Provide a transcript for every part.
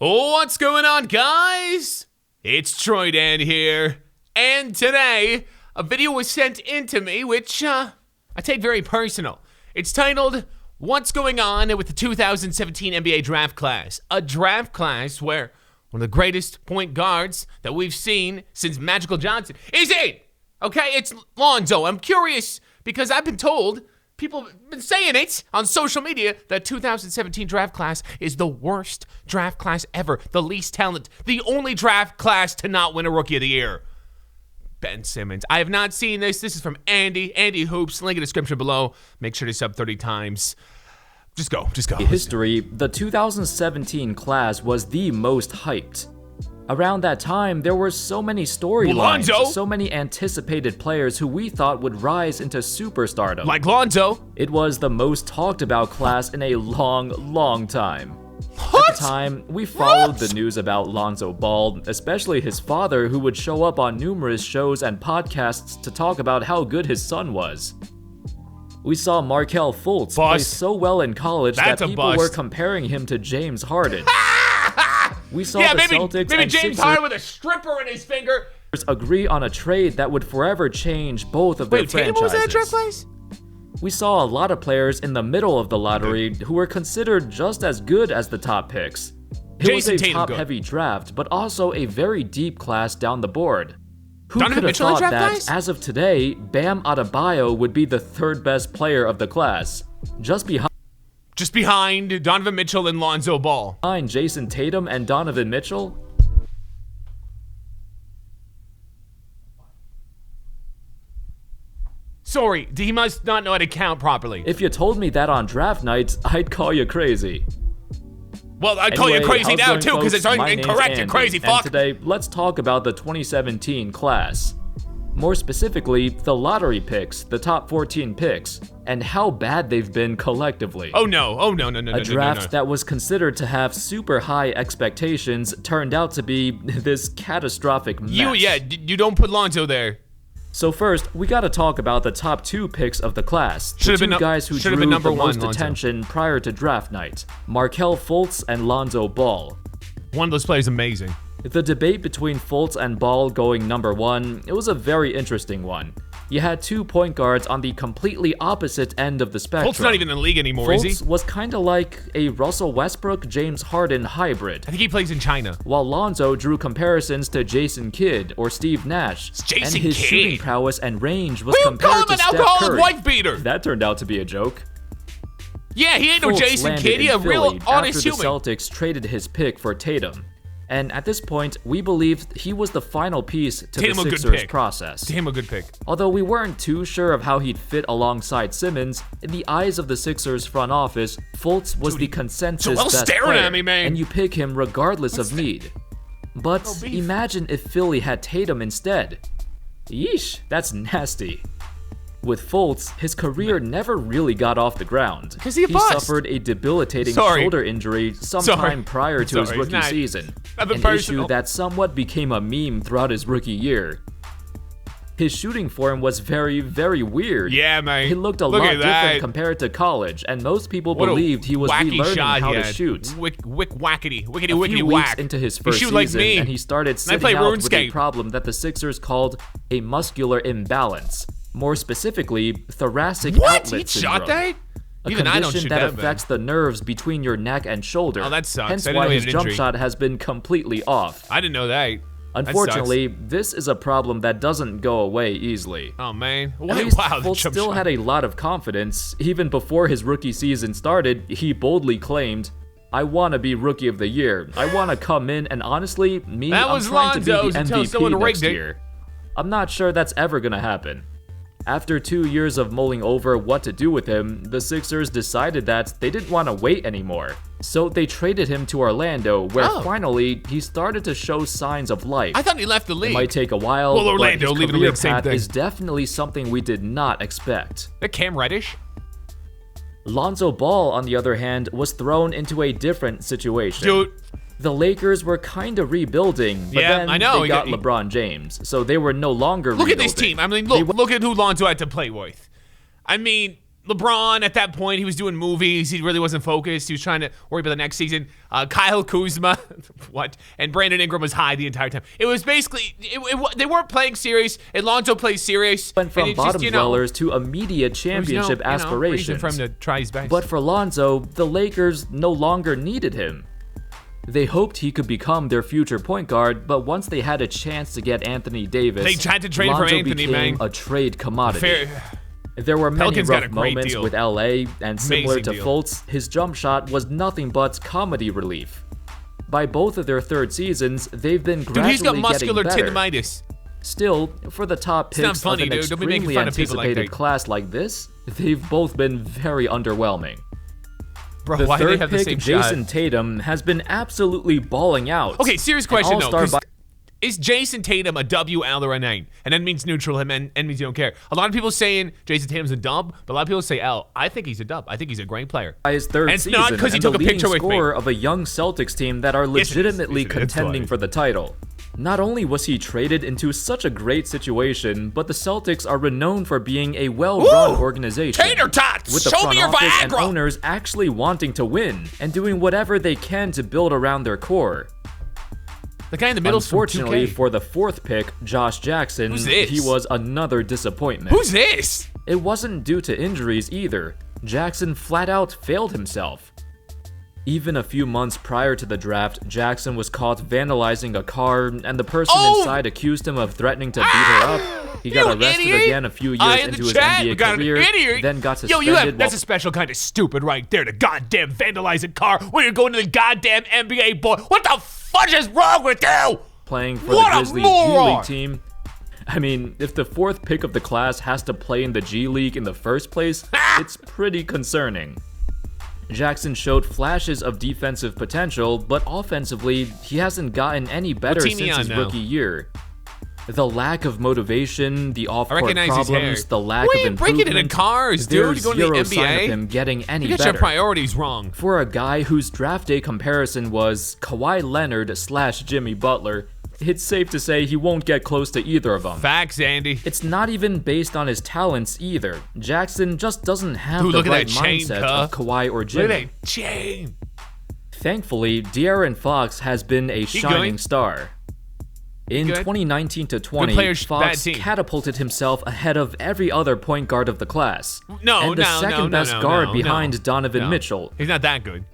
What's going on, guys? It's Troydan here, and today a video was sent in to me which I take very personal. It's titled, What's Going On with the 2017 NBA Draft Class? A draft class where one of the greatest point guards that we've seen since Magical Johnson is in. Okay, it's Lonzo. I'm curious because I've been told, people have been saying it on social media, that 2017 draft class is the worst draft class ever. The least talent. The only draft class to not win a Rookie of the Year. Ben Simmons. I have not seen this. This is from Andy. Andy Hoops. Link in the description below. Make sure to sub 30 times. Just go. History, the 2017 class was the most hyped. Around that time, there were so many storylines, so many anticipated players who we thought would rise into superstardom. Like Lonzo. It was the most talked about class in a long time. What? At the time, we followed the news about Lonzo Ball, especially his father, who would show up on numerous shows and podcasts to talk about how good his son was. We saw Markelle Fultz play so well in college that people were comparing him to James Harden. We saw the Celtics maybe and James Sixers Harden with a stripper in his finger agree on a trade that would forever change both of their franchises. Was that draft class? We saw a lot of players in the middle of the lottery who were considered just as good as the top picks. It was a top-heavy draft, but also a very deep class down the board. Who could have thought that, as of today, Bam Adebayo would be the third best player of the class, just behind Donovan Mitchell and Lonzo Ball. Behind Jason Tatum and Donovan Mitchell? Sorry, he must not know how to count properly. If you told me that on draft night, I'd call you crazy. Well, I'd call you crazy now too, because it's incorrect, you crazy fuck. And today, let's talk about the 2017 class. More specifically, the lottery picks, the top 14 picks, and how bad they've been collectively. Oh no. A draft that was considered to have super high expectations turned out to be this catastrophic mess. You don't put Lonzo there. So first, we gotta talk about the top 2 picks of the class. The two guys who drew the most attention prior to draft night. Markelle Fultz and Lonzo Ball. One of those players amazing. The debate between Fultz and Ball going number 1, it was a very interesting one. You had 2 point guards on the completely opposite end of the spectrum. Fultz not even in the league anymore, is he? Fultz was kinda like a Russell Westbrook, James Harden hybrid. I think he plays in China. While Lonzo drew comparisons to Jason Kidd or Steve Nash. And his shooting prowess and range was compared to Steph Curry. Alcoholic wife beater. That turned out to be a joke. Yeah, he ain't no Jason Kidd, he a real honest human. After the Celtics traded his pick for Tatum. And at this point, we believed he was the final piece to the Sixers process. Tatum a good pick. Although we weren't too sure of how he'd fit alongside Simmons, in the eyes of the Sixers front office, Fultz was the consensus best player, and you pick him regardless of need. But imagine if Philly had Tatum instead. Yeesh, that's nasty. With Fultz, his career never really got off the ground. He suffered a debilitating shoulder injury sometime prior to his rookie season, an issue that somewhat became a meme throughout his rookie year. His shooting form was very weird. Yeah, man. He looked a lot different compared to college, and most people believed he was relearning how to shoot. Wickety A few weeks into his first season, and he started sitting out with a problem that the Sixers called a muscular imbalance. More specifically, thoracic outlet syndrome. A condition that affects the nerves between your neck and shoulder. Oh, that sucks. Hence why his jump shot has been completely off. I didn't know that. Unfortunately, this is a problem that doesn't go away easily. Oh man. At least Fultz still had a lot of confidence. Even before his rookie season started, he boldly claimed, "I want to be Rookie of the Year. I want to come in, and honestly, I'm trying to be the MVP next year." I'm not sure that's ever gonna happen. After 2 years of mulling over what to do with him, the Sixers decided that they didn't want to wait anymore. So they traded him to Orlando, where finally he started to show signs of life. I thought he left the league. It might take a while, well, Orlando, but his career path is definitely something we did not expect. The Cam Reddish? Lonzo Ball, on the other hand, was thrown into a different situation. Dude. The Lakers were kind of rebuilding, but then they got LeBron James, so they were no longer rebuilding. Look at this team. I mean, look at who Lonzo had to play with. I mean, LeBron, at that point, he was doing movies. He really wasn't focused. He was trying to worry about the next season. Kyle Kuzma, what? And Brandon Ingram was high the entire time. It was basically, they weren't playing serious. Lonzo plays serious. Went from bottom dwellers to immediate championship aspirations. For him to try his best. But for Lonzo, the Lakers no longer needed him. They hoped he could become their future point guard, but once they had a chance to get Anthony Davis, they tried to trade Lonzo for Anthony, became a trade commodity. There were many Pelicans rough moments with LA, and similar to deal. Fultz, his jump shot was nothing but comedy relief. By both of their third seasons, they've been gradually he's got muscular getting better. tinitis. Still, for the top It's not picks funny, of an dude. Don't be making extremely fun of people like anticipated that. class like this, they've both been very underwhelming. Bro, The why do they third have the pick, same Jason shot? Tatum, has been absolutely balling out. Okay, serious question though. all-star 'Cause is Jason Tatum a W, L, or a 9? And that means neutral him and means you don't care. A lot of people saying Jason Tatum's a dub, but a lot of people say L. I think he's a dub. I think he's a great player. By his third And it's season, not 'cause he and took the a leading picture with me. scorer of a young Celtics team that are Yes, it is. legitimately Yes, it is. It's contending funny. for the title. Not only was he traded into such a great situation, but the Celtics are renowned for being a well-run Woo! organization. Tater tots! With the Show front me your office and Viagra! owners actually wanting to win and doing whatever they can to build around their core. The guy in the middle's from Unfortunately 2K. for the fourth pick, Josh Jackson, Who's this? he was another disappointment. Who's this? It wasn't due to injuries either. Jackson flat out failed himself. Even a few months prior to the draft, Jackson was caught vandalizing a car, and the person inside accused him of threatening to beat her up. He got arrested again a few years into his NBA career, then got suspended. That's a special kind of stupid right there, the goddamn vandalizing car when you're going to the goddamn NBA boy. What the fudge is wrong with you? Playing for What the a Grizzlies G moron! League team. I mean, if the fourth pick of the class has to play in the G League in the first place, it's pretty concerning. Jackson showed flashes of defensive potential, but offensively, he hasn't gotten any better team he since on his now? rookie year. The lack of motivation, the off-court recognize his hair. problems, the lack Why of are you breaking improvement, it in cars, dude? there's You're going to the zero sign of NBA? him getting any You got better. your priorities wrong. For a guy whose draft day comparison was Kawhi Leonard / Jimmy Butler, it's safe to say he won't get close to either of them. Facts, Andy. It's not even based on his talents either. Jackson just doesn't have Dude, the look at right that chain, mindset cuh. of Kawhi or Look Jimmy. at that chain. Thankfully, De'Aaron Fox has been a shining good? star. In Good? 2019 to Good 20, players, bad Fox team. catapulted himself ahead of every other point guard of the class. No, and the second best guard behind Donovan no. Mitchell. He's not that good.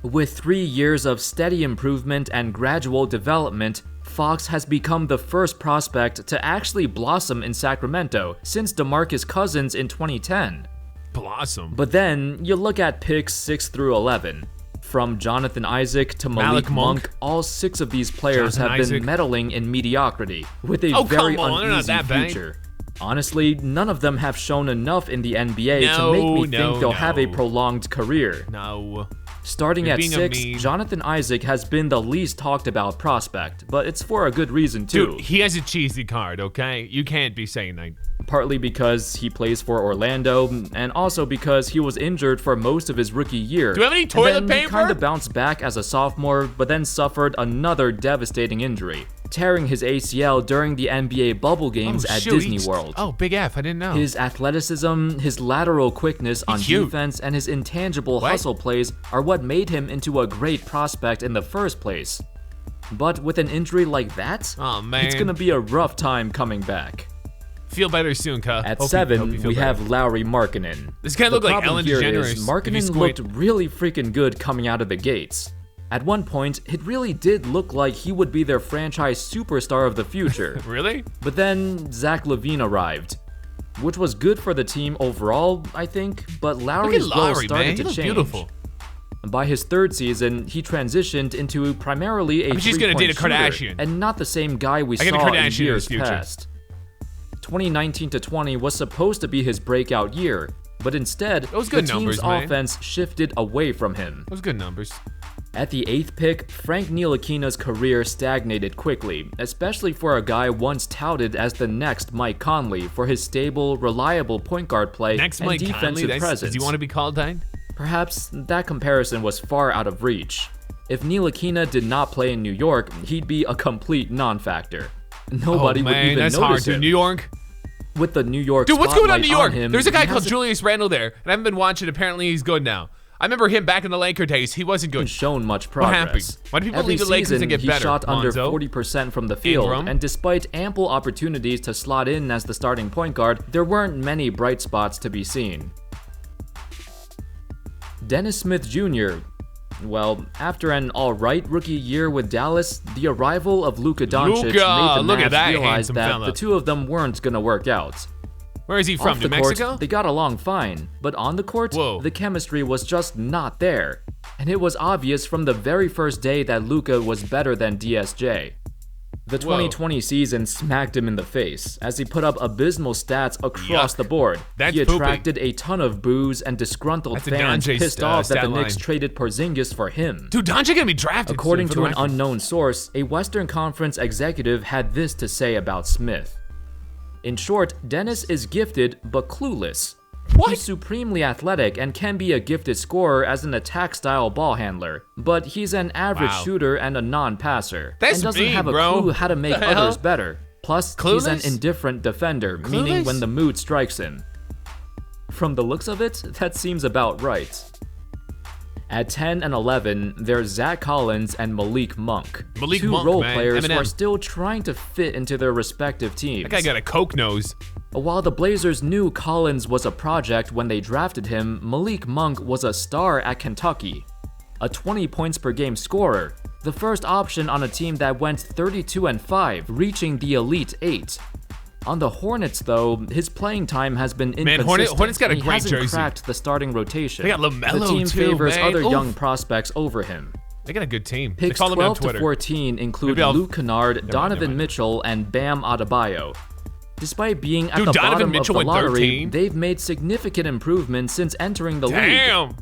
With 3 years of steady improvement and gradual development, Fox has become the first prospect to actually blossom in Sacramento since DeMarcus Cousins in 2010. Blossom. But then, you look at picks 6 through 11. From Jonathan Isaac to Malik Monk, all 6 of these players Jonathan have Isaac. been meddling in mediocrity, with a Oh, very come on, they're not uneasy that bad. future. Honestly, none of them have shown enough in the NBA to No, make me no, think they'll have a no. prolonged career. No. Starting You're at being a 6, meme. Jonathan Isaac has been the least talked about prospect, but it's for a good reason too. Dude, he has a cheesy card, okay? You can't be saying that. Partly because he plays for Orlando, and also because he was injured for most of his rookie year. Do you have any toilet and then paper? He kind of bounced back as a sophomore, but then suffered another devastating injury, tearing his ACL during the NBA bubble games at Disney World. Oh, Big F, I didn't know. His athleticism, his lateral quickness on cute. defense, and his intangible What? hustle plays are what made him into a great prospect in the first place. But with an injury like that, Oh, man. it's gonna be a rough time coming back. Feel better soon, cuh. At Hope you 7, feel we better. have Lowry Markkanen. This guy The looked like problem Ellen here DeGeneres. is if you Markkanen squint. looked really freaking good coming out of the gates. At one point, it really did look like he would be their franchise superstar of the future. Really? But then Zach LaVine arrived, which was good for the team overall, I think, but Look Lowry's at role Lowry, started man. He to looks change. beautiful. By his third season, he transitioned into primarily a mean, she's gonna three-point date a shooter, Kardashian. and not the same guy we I get a saw Kardashian in in his years future. past. 2019 to 20 was supposed to be his breakout year, but instead, was the good team's numbers, man. offense shifted away from him. Those good numbers. At the 8th pick, Frank Ntilikina's career stagnated quickly, especially for a guy once touted as the next Mike Conley for his stable, reliable point guard play Next and Mike defensive Conley, presence. does he want to be called that? Perhaps that comparison was far out of reach. If Ntilikina did not play in New York, he'd be a complete non-factor. Nobody oh, would man, even that's hard notice to him. New York. With the New York Dude, what's going on in New York? Him, There's a guy called Julius Randle there, and I haven't been watching. Apparently, he's good now. I remember him back in the Laker days. He wasn't good. Shown much progress. What happened? Why do people leave the Lakers and get he better? Shot under Lonzo? 40% from the field, Ingram? and despite ample opportunities to slot in as the starting point guard, there weren't many bright spots to be seen. Dennis Smith Jr. Well, after an alright rookie year with Dallas, the arrival of Luka Doncic made the Mavs realize that the two of them weren't gonna work out. Where is he from, New Mexico? They got along fine, but on the court, the chemistry was just not there. And it was obvious from the very first day that Luka was better than DSJ. The 2020 season smacked him in the face, as he put up abysmal stats across the board. He attracted a ton of boos and disgruntled fans pissed off that the Knicks traded Porzingis for him. Dude, Doncic gonna be drafted According to an unknown source, a Western Conference executive had this to say about Smith. In short, Dennis is gifted but clueless. What? He's supremely athletic and can be a gifted scorer as an attack-style ball handler, but he's an average shooter and a non-passer, and doesn't have a clue how to make others better. Plus, he's an indifferent defender, meaning when the mood strikes him. From the looks of it, that seems about right. At 10 and 11, there's Zach Collins and Malik Monk. Two role players who are still trying to fit into their respective teams. That guy got a coke nose. While the Blazers knew Collins was a project when they drafted him, Malik Monk was a star at Kentucky. A 20 points per game scorer, the first option on a team that went 32-5, reaching the Elite 8. On the Hornets, though, his playing time has been inconsistent. Hornets got a great jersey. He hasn't cracked the starting rotation. They got LaMelo The team favors other man. young prospects over him. They got a good team. Picks 12 to 14 include Luke Kennard, Donovan Mitchell, and Bam Adebayo. Despite being at the bottom of the lottery, they've made significant improvements since entering the league.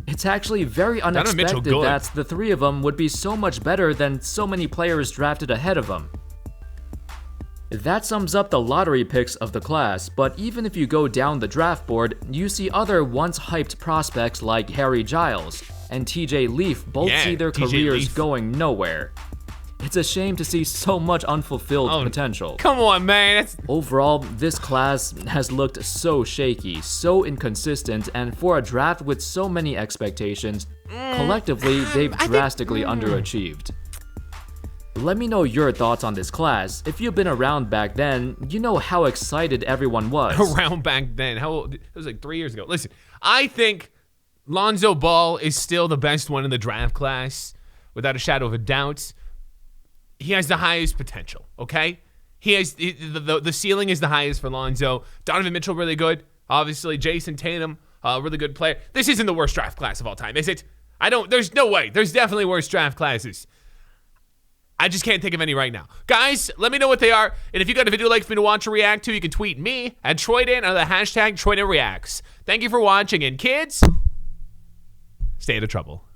It's actually very unexpected that the three of them would be so much better than so many players drafted ahead of them. That sums up the lottery picks of the class, but even if you go down the draft board, you see other once hyped prospects like Harry Giles and TJ Leaf both see their careers going nowhere. It's a shame to see so much unfulfilled potential. Come on, man. Overall, this class has looked so shaky, so inconsistent, and for a draft with so many expectations, collectively, they've drastically underachieved. Let me know your thoughts on this class. If you've been around back then, you know how excited everyone was. Around back then? How old? It was like 3 years ago. Listen, I think Lonzo Ball is still the best one in the draft class, without a shadow of a doubt. He has the highest potential, okay? He has the ceiling is the highest for Lonzo. Donovan Mitchell, really good. Obviously, Jason Tatum, really good player. This isn't the worst draft class of all time, is it? There's no way. There's definitely worse draft classes. I just can't think of any right now. Guys, let me know what they are. And if you got a video like for me to watch or react to, you can tweet me at Troydan or the hashtag TroydanReacts. Thank you for watching, and kids, stay out of trouble.